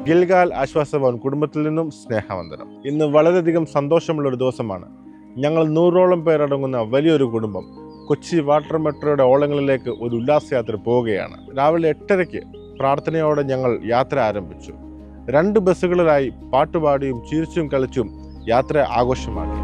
ഗിൽഗാൽ ആശ്വാസഭവൻ കുടുംബത്തിൽ നിന്നും സ്നേഹവന്ദനം. ഇന്ന് വളരെയധികം സന്തോഷമുള്ള ഒരു ദിവസമാണ്. ഞങ്ങൾ 100ഓളം പേരടങ്ങുന്ന വലിയൊരു കുടുംബം കൊച്ചി വാട്ടർ മെട്രോയുടെ ഓളങ്ങളിലേക്ക് ഒരു ഉല്ലാസയാത്ര പോവുകയാണ്. രാവിലെ 8:30 പ്രാർത്ഥനയോടെ ഞങ്ങൾ യാത്ര ആരംഭിച്ചു. 2 ബസ്സുകളിലായി പാട്ടുപാടിയും ചിരിച്ചും കളിച്ചും യാത്ര ആഘോഷമാക്കി.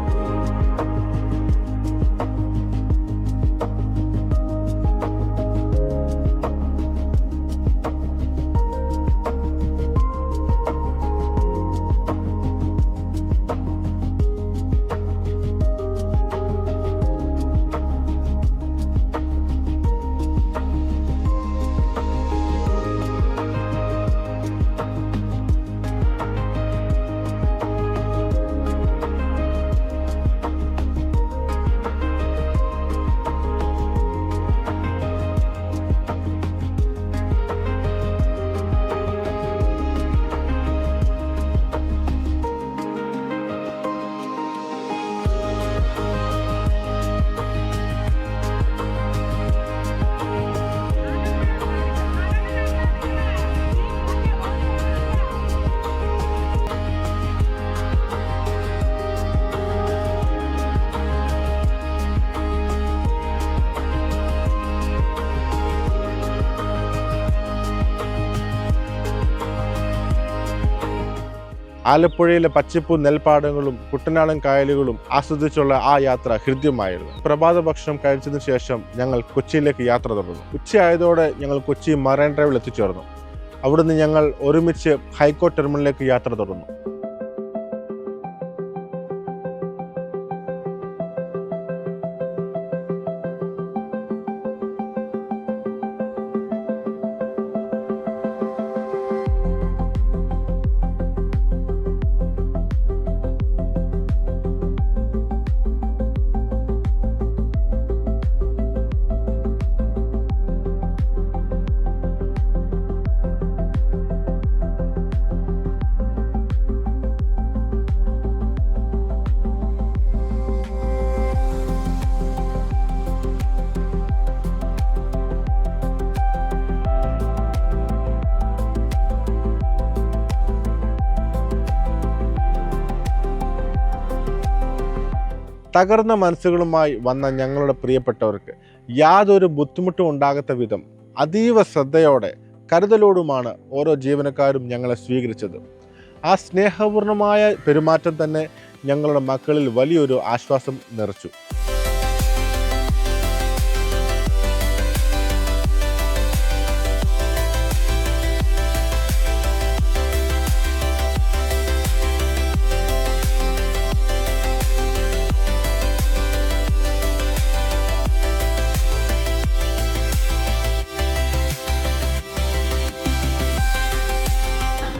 ആലപ്പുഴയിലെ പച്ചപ്പും നെൽപ്പാടങ്ങളും കുട്ടനാടൻ കായലുകളും ആസ്വദിച്ചുള്ള ആ യാത്ര ഹൃദ്യമായിരുന്നു. പ്രഭാത ഭക്ഷണം കഴിച്ചതിനു ശേഷം ഞങ്ങൾ കൊച്ചിയിലേക്ക് യാത്ര തുടർന്നു. ഉച്ചയായതോടെ ഞങ്ങൾ കൊച്ചി മറൈൻ ഡ്രൈവിൽ എത്തിച്ചേർന്നു. അവിടുന്ന് ഞങ്ങൾ ഒരുമിച്ച് ഹൈക്കോർട്ട് ടെർമിനലിലേക്ക് യാത്ര തുടർന്നു. തകർന്ന മനസ്സുകളുമായി വന്ന ഞങ്ങളുടെ പ്രിയപ്പെട്ടവർക്ക് യാതൊരു ബുദ്ധിമുട്ടും ഉണ്ടാകാത്ത വിധം അതീവ ശ്രദ്ധയോടെ കരുതലോടുമാണ് ഓരോ ജീവനക്കാരും ഞങ്ങളെ സ്വീകരിച്ചത്. ആ സ്നേഹപൂർണമായ പെരുമാറ്റം തന്നെ ഞങ്ങളുടെ മക്കളിൽ വലിയൊരു ആശ്വാസം നിറച്ചു.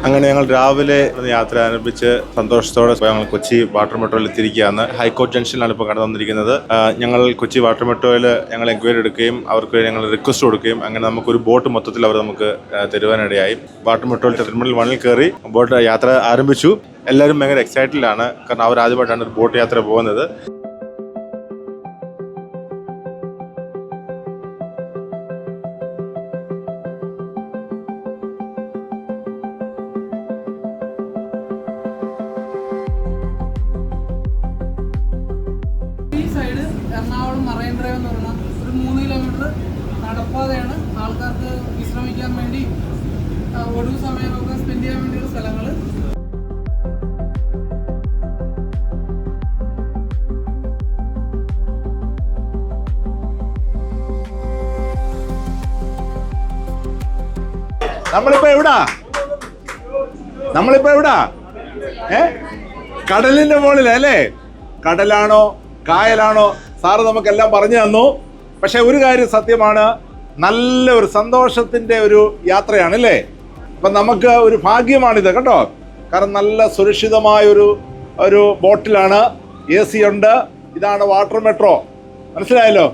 അങ്ങനെ ഞങ്ങൾ രാവിലെ യാത്ര ആരംഭിച്ച് സന്തോഷത്തോടെ ഞങ്ങൾ കൊച്ചി വാട്ടർ മെട്രോയിൽ എത്തിയിരിക്കുകയാണ്. ഹൈക്കോർട്ട് ജംഗ്ഷനിലാണ് ഇപ്പോൾ കടന്നു വന്നിരിക്കുന്നത്. ഞങ്ങൾ കൊച്ചി വാട്ടർ മെട്രോയിൽ ഞങ്ങൾ എൻക്വയറി എടുക്കുകയും അവർക്ക് ഞങ്ങൾ റിക്വസ്റ്റ് കൊടുക്കുകയും അങ്ങനെ നമുക്കൊരു ബോട്ട് മൊത്തത്തിൽ അവർ നമുക്ക് തരുവാനിടയായി. വാട്ടർ മെട്രോയിൽ ടെർമിനൽ 1 കയറി ബോട്ട് യാത്ര ആരംഭിച്ചു. എല്ലാവരും ഭയങ്കര എക്സൈറ്റഡിലാണ്. കാരണം അവർ ആദ്യമായിട്ടാണ് ഒരു ബോട്ട് യാത്ര പോകുന്നത്. എറണാകുളം മറൈൻ ഡ്രൈവ് എന്ന് പറഞ്ഞാൽ ഒരു 3 കിലോമീറ്റർ നടപ്പാതയാണ്. ആൾക്കാർക്ക് വിശ്രമിക്കാൻ വേണ്ടി ഒഴിവ് സമയമൊക്കെ സ്പെൻഡ് ചെയ്യാൻ വേണ്ടിയുള്ള സ്ഥലങ്ങൾ. നമ്മളിപ്പോ എവിടാ? കടലിന്റെ മുകളിലല്ലേ? കടലാണോ കായലാണോ സാറ് നമുക്കെല്ലാം പറഞ്ഞു തന്നു. പക്ഷെ ഒരു കാര്യം സത്യമാണ്, നല്ല ഒരു സന്തോഷത്തിൻ്റെ ഒരു യാത്രയാണ് അല്ലേ? അപ്പം നമുക്ക് ഒരു ഭാഗ്യമാണിത് കേട്ടോ. കാരണം നല്ല സുരക്ഷിതമായൊരു ബോട്ടിലാണ്, AC ഉണ്ട്. ഇതാണ് വാട്ടർ മെട്രോ. മനസ്സിലായല്ലോ?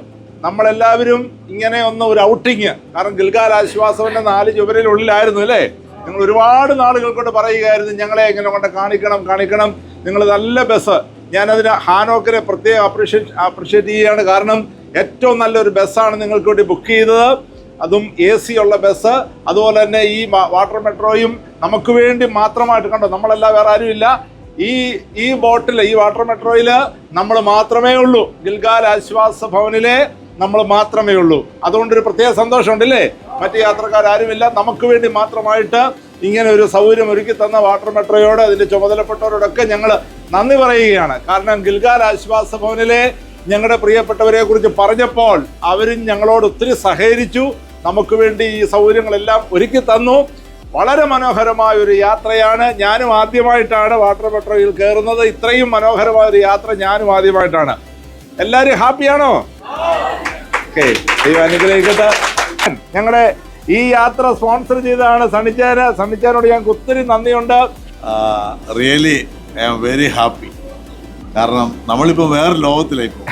നമ്മളെല്ലാവരും ഇങ്ങനെ ഒരു ഔട്ടിങ്, കാരണം ഗിൽഗാൽ ആശ്വാസവൻ്റെ 4 ചുവരിനുള്ളിലായിരുന്നു അല്ലേ? നിങ്ങൾ ഒരുപാട് നാളുകൾ കൊണ്ട് പറയുകയായിരുന്നു ഞങ്ങളെ ഇങ്ങനെ കൊണ്ട് കാണിക്കണം, നിങ്ങൾ നല്ല ബസ്. ഞാനതിന് ഹാനോക്കിനെ പ്രത്യേകം അപ്രീഷിയേറ്റ് ചെയ്യുകയാണ്. കാരണം ഏറ്റവും നല്ലൊരു ബസ്സാണ് നിങ്ങൾക്ക് വേണ്ടി ബുക്ക് ചെയ്തത്. അതും AC ഉള്ള ബസ്. അതുപോലെ തന്നെ ഈ വാട്ടർ മെട്രോയും നമുക്ക് വേണ്ടി മാത്രമായിട്ട്, കണ്ടോ, നമ്മളല്ല, വേറെ ആരുമില്ല. ഈ ബോട്ടിൽ, ഈ വാട്ടർ മെട്രോയിൽ നമ്മൾ മാത്രമേ ഉള്ളൂ. ഗിൽഗാൽ ആശ്വാസ ഭവനിലെ നമ്മൾ മാത്രമേ ഉള്ളൂ. അതുകൊണ്ടൊരു പ്രത്യേക സന്തോഷമുണ്ടല്ലേ. മറ്റ് യാത്രക്കാരുമില്ല. നമുക്ക് വേണ്ടി മാത്രമായിട്ട് ഇങ്ങനെ ഒരു സൗകര്യം ഒരുക്കി തന്ന വാട്ടർ മെട്രോയോട്, അതിൻ്റെ ചുമതലപ്പെട്ടവരോടൊക്കെ ഞങ്ങൾ നന്ദി പറയുകയാണ്. കാരണം ഗിൽഗാൽ ആശ്വാസ ഭവനിലെ ഞങ്ങളുടെ പ്രിയപ്പെട്ടവരെ കുറിച്ച് പറഞ്ഞപ്പോൾ അവരും ഞങ്ങളോട് ഒത്തിരി സഹകരിച്ചു. നമുക്ക് വേണ്ടി ഈ സൗകര്യങ്ങളെല്ലാം ഒരുക്കി തന്നു. വളരെ മനോഹരമായ ഒരു യാത്രയാണ്. ഞാനും ആദ്യമായിട്ടാണ് വാട്ടർ മെട്രോയിൽ കയറുന്നത്. ഇത്രയും മനോഹരമായ ഒരു യാത്ര ഞാനും ആദ്യമായിട്ടാണ്. എല്ലാവരും ഹാപ്പിയാണോ? ഓക്കെ, ദൈവം അനുഗ്രഹിക്കട്ടെ. ഞങ്ങളുടെ ഈ യാത്ര സ്പോൺസർ ചെയ്തതാണ് സണ്ണിച്ചാനോട് ഞങ്ങൾക്ക് ഒത്തിരി നന്ദിയുണ്ട്. Really I am very happy. കാരണം നമ്മളിപ്പോൾ വേറെ ലോകത്തിലായി പോകും.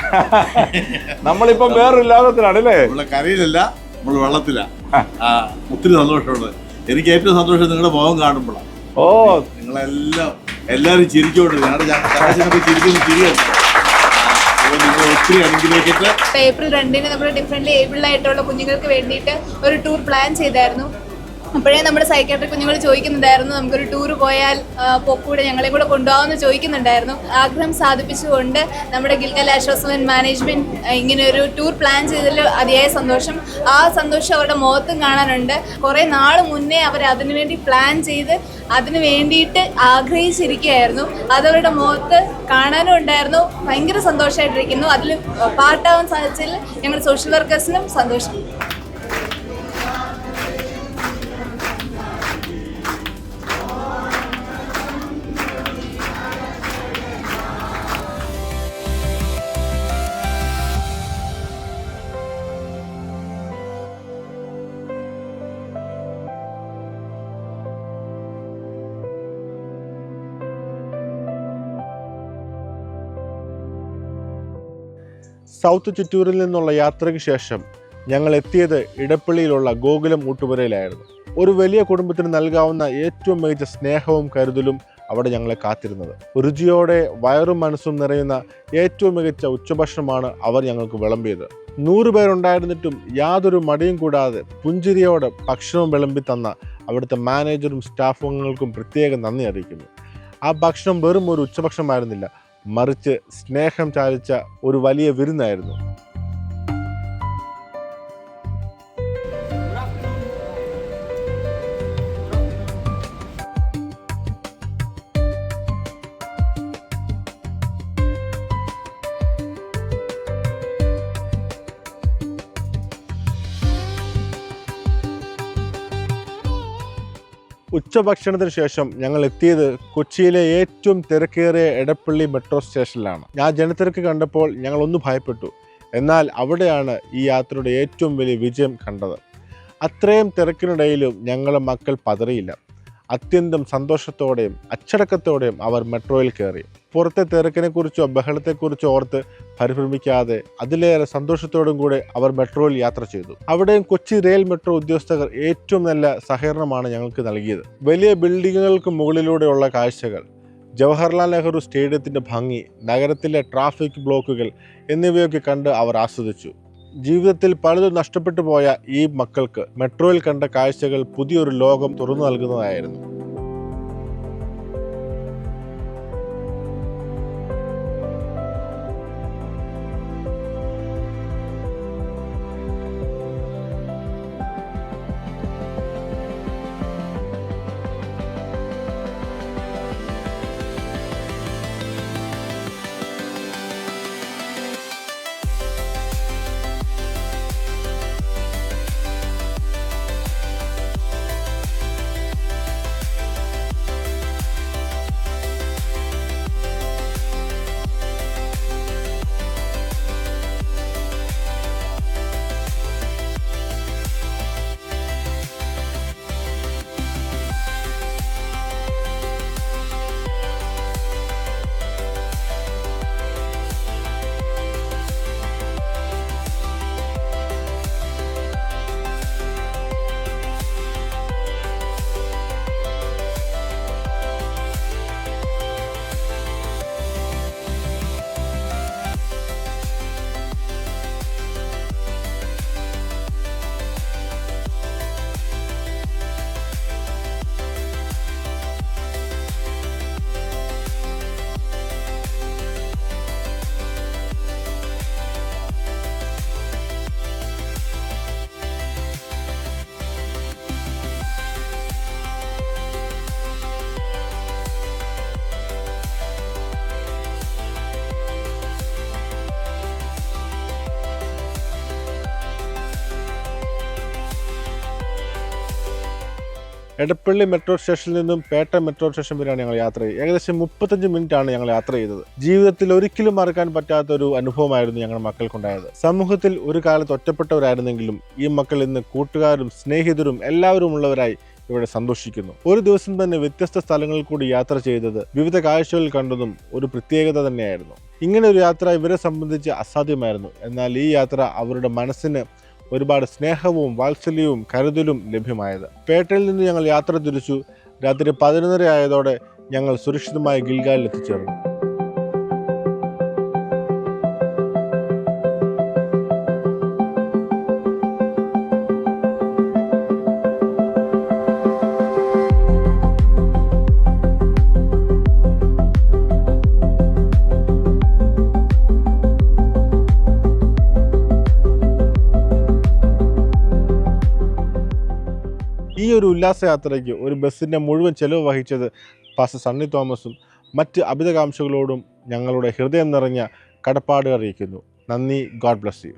നമ്മളിപ്പം വേറൊരു ലോകത്തിലാണ് അല്ലേ. നമ്മളെ കരയിലല്ല, നമ്മൾ വെള്ളത്തിലാണ്. ഒത്തിരി സന്തോഷമുണ്ട്. എനിക്ക് ഏറ്റവും സന്തോഷം നിങ്ങളുടെ മുഖം കാണുമ്പോഴാണ്. എല്ലാവരും ചിരിച്ചോണ്ട് ചിരിക്കുന്നു, ചിരിയാണ്. ഒത്തിരി അനുഗ്രഹിക്കട്ടെ. ഏപ്രിൽ 2 നമ്മൾ ഡിഫറെൻ്റ്ലി ഏബിൾഡ് ആയിട്ടുള്ള കുഞ്ഞുങ്ങൾക്ക് വേണ്ടിയിട്ട് ഒരു ടൂർ പ്ലാൻ ചെയ്തായിരുന്നു. അപ്പോഴേ നമ്മുടെ സൈക്കാട്രിക് കുഞ്ഞുങ്ങൾ ചോദിക്കുന്നുണ്ടായിരുന്നു, നമുക്കൊരു ടൂർ പോയാൽ പൊക്കൂടെ ഞങ്ങളെ കൂടെ കൊണ്ടുപോകാമെന്ന് ചോദിക്കുന്നുണ്ടായിരുന്നു. ആഗ്രഹം സാധിപ്പിച്ചുകൊണ്ട് നമ്മുടെ ഗിൽഗാൽ ആശ്വാസഭവൻ മാനേജ്മെൻറ്റ് ഇങ്ങനെ ഒരു ടൂർ പ്ലാൻ ചെയ്തതിൽ അതിയായ സന്തോഷം. ആ സന്തോഷം അവരുടെ മുഖത്തും കാണാനുണ്ട്. കുറേ നാൾ മുന്നേ അവർ അതിനുവേണ്ടി പ്ലാൻ ചെയ്ത് അതിന് വേണ്ടിയിട്ട് ആഗ്രഹിച്ചിരിക്കുകയായിരുന്നു. അതവരുടെ മുഖത്ത് കാണാനും ഉണ്ടായിരുന്നു. ഭയങ്കര സന്തോഷമായിട്ടിരിക്കുന്നു. അതിൽ പാർട്ടാവാൻ സാധിച്ചതിൽ ഞങ്ങൾ സോഷ്യൽ വർക്കേഴ്സിനും സന്തോഷം. സൗത്ത് ചിറ്റൂരിൽ നിന്നുള്ള യാത്രയ്ക്ക് ശേഷം ഞങ്ങൾ എത്തിയത് ഇടപ്പള്ളിയിലുള്ള ഗോകുലം ഊട്ടുപുരയിലായിരുന്നു. ഒരു വലിയ കുടുംബത്തിന് നൽകാവുന്ന ഏറ്റവും മികച്ച സ്നേഹവും കരുതലും അവിടെ ഞങ്ങളെ കാത്തിരുന്നത്. രുചിയോടെ വയറും മനസ്സും നിറയുന്ന ഏറ്റവും മികച്ച ഉച്ചഭക്ഷണമാണ് അവർ ഞങ്ങൾക്ക് വിളമ്പിയത്. 100 പേരുണ്ടായിരുന്നിട്ടും യാതൊരു മടിയും കൂടാതെ പുഞ്ചിരിയോടെ ഭക്ഷണം വിളമ്പി തന്ന അവിടുത്തെ മാനേജറും സ്റ്റാഫ് അംഗങ്ങൾക്കും പ്രത്യേകം നന്ദി അറിയിക്കുന്നു. ആ ഭക്ഷണം വെറും ഒരു ഉച്ചഭക്ഷണമായിരുന്നില്ല, മറിച്ച് സ്നേഹം ചാലിച്ച ഒരു വലിയ വിരുന്നായിരുന്നു. ഉച്ചഭക്ഷണത്തിന് ശേഷം ഞങ്ങൾ എത്തിയത് കൊച്ചിയിലെ ഏറ്റവും തിരക്കേറിയ എടപ്പള്ളി മെട്രോ സ്റ്റേഷനിലാണ്. ഞാൻ ജനത്തിരക്ക് കണ്ടപ്പോൾ ഞങ്ങൾ ഒന്ന് ഭയപ്പെട്ടു. എന്നാൽ അവിടെയാണ് ഈ യാത്രയുടെ ഏറ്റവും വലിയ വിജയം കണ്ടത്. അത്രയും തിരക്കിനിടയിലും ഞങ്ങളുടെ മക്കൾ പതറിയില്ല. അത്യന്തം സന്തോഷത്തോടെയും അച്ചടക്കത്തോടെയും അവർ മെട്രോയിൽ കയറി. പുറത്തെ തിരക്കിനെക്കുറിച്ചോ ബഹളത്തെക്കുറിച്ചോ ഓർത്ത് പരിഭ്രമിക്കാതെ അതിലേറെ സന്തോഷത്തോടും കൂടെ അവർ മെട്രോയിൽ യാത്ര ചെയ്തു. അവിടെയും കൊച്ചി റെയിൽ മെട്രോ ഉദ്യോഗസ്ഥർ ഏറ്റവും നല്ല സഹകരണമാണ് ഞങ്ങൾക്ക് നൽകിയത്. വലിയ ബിൽഡിങ്ങുകൾക്ക് മുകളിലൂടെയുള്ള കാഴ്ചകൾ, ജവഹർലാൽ നെഹ്റു സ്റ്റേഡിയത്തിൻ്റെ ഭംഗി, നഗരത്തിലെ ട്രാഫിക് ബ്ലോക്കുകൾ എന്നിവയൊക്കെ കണ്ട് അവർ ആസ്വദിച്ചു. ജീവിതത്തിൽ പലതും നഷ്ടപ്പെട്ടു പോയ ഈ മക്കൾക്ക് മെട്രോയിൽ കണ്ട കാഴ്ചകൾ പുതിയൊരു ലോകം തുറന്നു നൽകുന്നതായിരുന്നു. എടപ്പള്ളി മെട്രോ സ്റ്റേഷനിൽ നിന്നും പേട്ട മെട്രോ സ്റ്റേഷൻ വരെയാണ് ഞങ്ങൾ യാത്ര ചെയ്തത്. ഏകദേശം 35 മിനിറ്റാണ് ഞങ്ങൾ യാത്ര ചെയ്തത്. ജീവിതത്തിൽ ഒരിക്കലും മറക്കാൻ പറ്റാത്ത ഒരു അനുഭവമായിരുന്നു ഞങ്ങളുടെ മക്കൾക്കുണ്ടായത്. സമൂഹത്തിൽ ഒരു കാലത്ത് ഒറ്റപ്പെട്ടവരായിരുന്നെങ്കിലും ഈ മക്കൾ ഇന്ന് കൂട്ടുകാരും സ്നേഹിതരും എല്ലാവരും ഉള്ളവരായി ഇവിടെ സന്തോഷിക്കുന്നു. ഒരു ദിവസം തന്നെ വ്യത്യസ്ത സ്ഥലങ്ങളിൽ കൂടി യാത്ര ചെയ്തത്, വിവിധ കാഴ്ചകൾ കണ്ടതും ഒരു പ്രത്യേകത തന്നെയായിരുന്നു. ഇങ്ങനെ ഒരു യാത്ര ഇവരെ സംബന്ധിച്ച് അസാധ്യമായിരുന്നു. എന്നാൽ ഈ യാത്ര അവരുടെ മനസ്സിന് ഒരുപാട് സ്നേഹവും വാത്സല്യവും കരുതലും ലഭ്യമായത്. പേട്ടയിൽ നിന്ന് ഞങ്ങൾ യാത്ര തിരിച്ചു. രാത്രി 11:30 ആയതോടെ ഞങ്ങൾ സുരക്ഷിതമായി ഗിൽഗാലിൽ എത്തിച്ചേർന്നു. ഈ ഒരു ഉല്ലാസയാത്രയ്ക്ക് ഒരു ബസ്സിൻ്റെ മുഴുവൻ ചെലവ് വഹിച്ചത് പാസ്റ്റർ സണ്ണി തോമസും മറ്റ് അഭിതകാംക്ഷകളോടും ഞങ്ങളുടെ ഹൃദയം നിറഞ്ഞ കടപ്പാട് അറിയിക്കുന്നു. നന്ദി. God bless you.